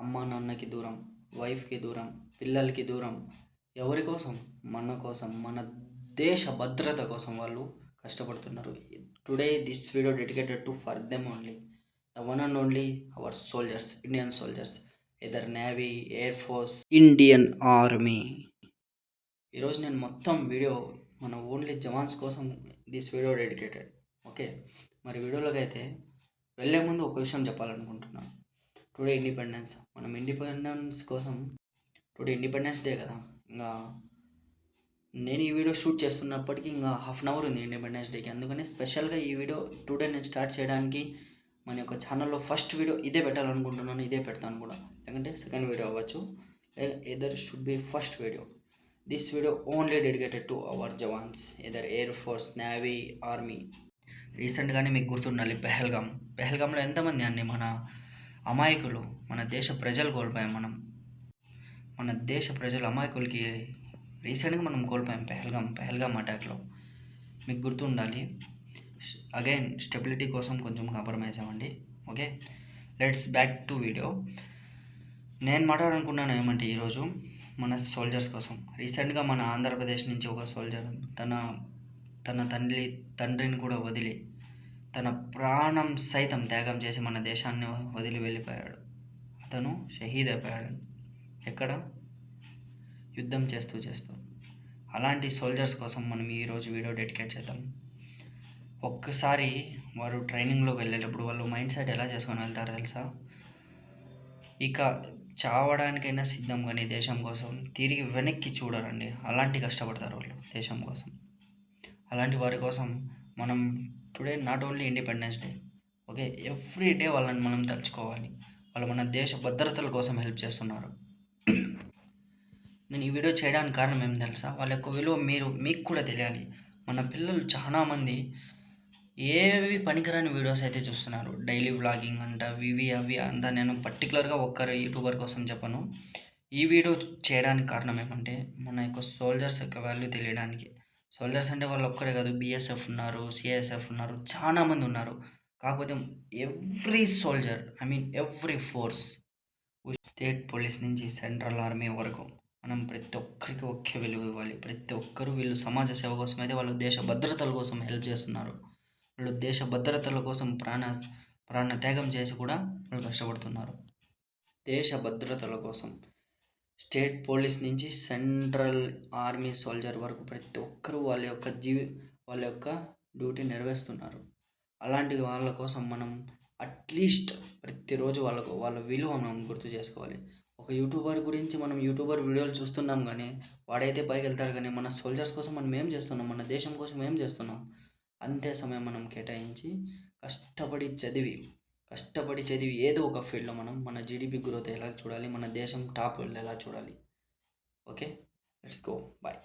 అమ్మ నాన్నకి దూరం, వైఫ్‌కి దూరం, పిల్లలకి దూరం. ఎవరి కోసం? మన కోసం, మన దేశ భద్రత కోసం వాళ్ళు కష్టపడుతున్నారు. Today this video dedicated to for them only. The one and only our soldiers, Indian soldiers. Either navy, air force, Indian army. ఈరోజు నేను మొత్తం వీడియో మన ఓన్లీ జవాన్స్ కోసం దిస్ వీడియో డెడికేటెడ్. ఓకే, మరి వీడియోలోకి అయితే వెళ్ళే ముందు ఒక విషయం చెప్పాలనుకుంటున్నాను. టుడే ఇండిపెండెన్స్, మనం ఇండిపెండెన్స్ కోసం టుడే ఇండిపెండెన్స్ డే కదా. ఇంకా నేను ఈ వీడియో షూట్ చేస్తున్నప్పటికీ ఇంకా హాఫ్ అన్ అవర్ ఉంది ఇండిపెండెన్స్ డేకి. అందుకని స్పెషల్గా ఈ వీడియో టుడే నేను స్టార్ట్ చేయడానికి మన యొక్క ఛానల్లో ఫస్ట్ వీడియో ఇదే పెట్టాలనుకుంటున్నాను. ఇదే పెడతాను కూడా, ఎందుకంటే సెకండ్ వీడియో అవ్వచ్చు, either should be first video. This video only dedicated to our jawans, either air force, navy, army. రీసెంట్గానే మీకు గుర్తుండాలి పెహల్గాంలో ఎంతమంది అండి మన అమాయకులు, మన దేశ ప్రజలు కోల్పోయాం. మన దేశ ప్రజలు అమాయకులకి రీసెంట్గా మనం కోల్పోయాం పెహల్గాం అటాక్లో. మీకు గుర్తుండాలి. అగైన్ స్టెబిలిటీ కోసం కొంచెం కాంప్రమైజ్ అవ్వండి. Okay, let's back to video. నేను మాట్లాడాలనుకున్నాను ఏమంటే ఈరోజు మన సోల్జర్స్ కోసం. రీసెంట్గా మన ఆంధ్రప్రదేశ్ నుంచి ఒక సోల్జర్ తన తండ్రిని కూడా వదిలి, తన ప్రాణం సైతం త్యాగం చేసి మన దేశాన్ని వదిలి వెళ్ళిపోయాడు. అతను షహీద్ అయిపోయాడు. ఎక్కడ? యుద్ధం చేస్తూ. అలాంటి సోల్జర్స్ కోసం మనం ఈరోజు వీడియో డెడికేట్ చేద్దాం. ఒక్కసారి వారు ట్రైనింగ్లోకి వెళ్ళేటప్పుడు వాళ్ళు మైండ్ సెట్ ఎలా చేసుకొని వెళ్తారో తెలుసా? ఇక చావడానికైనా సిద్ధం, కానీ దేశం కోసం తిరిగి వెనక్కి చూడరండి. అలాంటి కష్టపడతారు వాళ్ళు దేశం కోసం. అలాంటి వారి కోసం మనం today not only independence day, okay, every day వాళ్ళని మనం తలుచుకోవాలి. వాళ్ళు మన దేశ భద్రతల కోసం హెల్ప్ చేస్తున్నారు. నేను ఈ వీడియో చేయడానికి కారణం ఏం తెలుసా? వాళ్ళ యొక్క విలువ మీకు కూడా తెలియాలి. మన పిల్లలు చాలామంది ఏవి పనికిరాని వీడియోస్ అయితే చూస్తున్నారు. డైలీ వ్లాగింగ్ అంట, ఇవి అవి అంతా. నేను పర్టికులర్గా ఒక్కరు యూట్యూబర్ కోసం చెప్పను. ఈ వీడియో చేయడానికి కారణం ఏమంటే మన యొక్క సోల్జర్స్ యొక్క వాల్యూ తెలియడానికి. సోల్జర్స్ అంటే వాళ్ళు ఒక్కరే కాదు, బిఎస్ఎఫ్ ఉన్నారు, సిఎస్ఎఫ్ ఉన్నారు, చాలామంది ఉన్నారు. కాకపోతే every soldier, I mean every force, state police నుంచి సెంట్రల్ ఆర్మీ వరకు మనం ప్రతి ఒక్కరికి ఒకే విలువ ఇవ్వాలి. ప్రతి ఒక్కరు వీళ్ళు సమాజ సేవ కోసం అయితే వాళ్ళు దేశ భద్రతల కోసం హెల్ప్ చేస్తున్నారు. వాళ్ళు దేశ భద్రతల కోసం ప్రాణ త్యాగం చేసి కూడా వాళ్ళు కష్టపడుతున్నారు. దేశ భద్రతల కోసం స్టేట్ పోలీస్ నుంచి సెంట్రల్ ఆర్మీ సోల్జర్ వరకు ప్రతి ఒక్కరూ వాళ్ళ యొక్క డ్యూటీ నెరవేరుస్తున్నారు. అలాంటి వాళ్ళ కోసం మనం అట్లీస్ట్ ప్రతిరోజు వాళ్ళ విలువ మనం గుర్తు చేసుకోవాలి. ఒక యూట్యూబర్ గురించి మనం యూట్యూబర్ వీడియోలు చూస్తున్నాం, కానీ వాడైతే పైకి వెళ్తాడు, కానీ మన సోల్జర్స్ కోసం మనం ఏం చేస్తున్నాం, మన దేశం కోసం ఏం చేస్తున్నాం? అంతే సమయం మనం కేటాయించి కష్టపడి చదివి ఏదో ఒక ఫీల్డ్లో మనం మన జీడిపి గ్రోత్ ఎలా చూడాలి, మన దేశం టాప్ ఎలా చూడాలి. Okay, let's go, bye.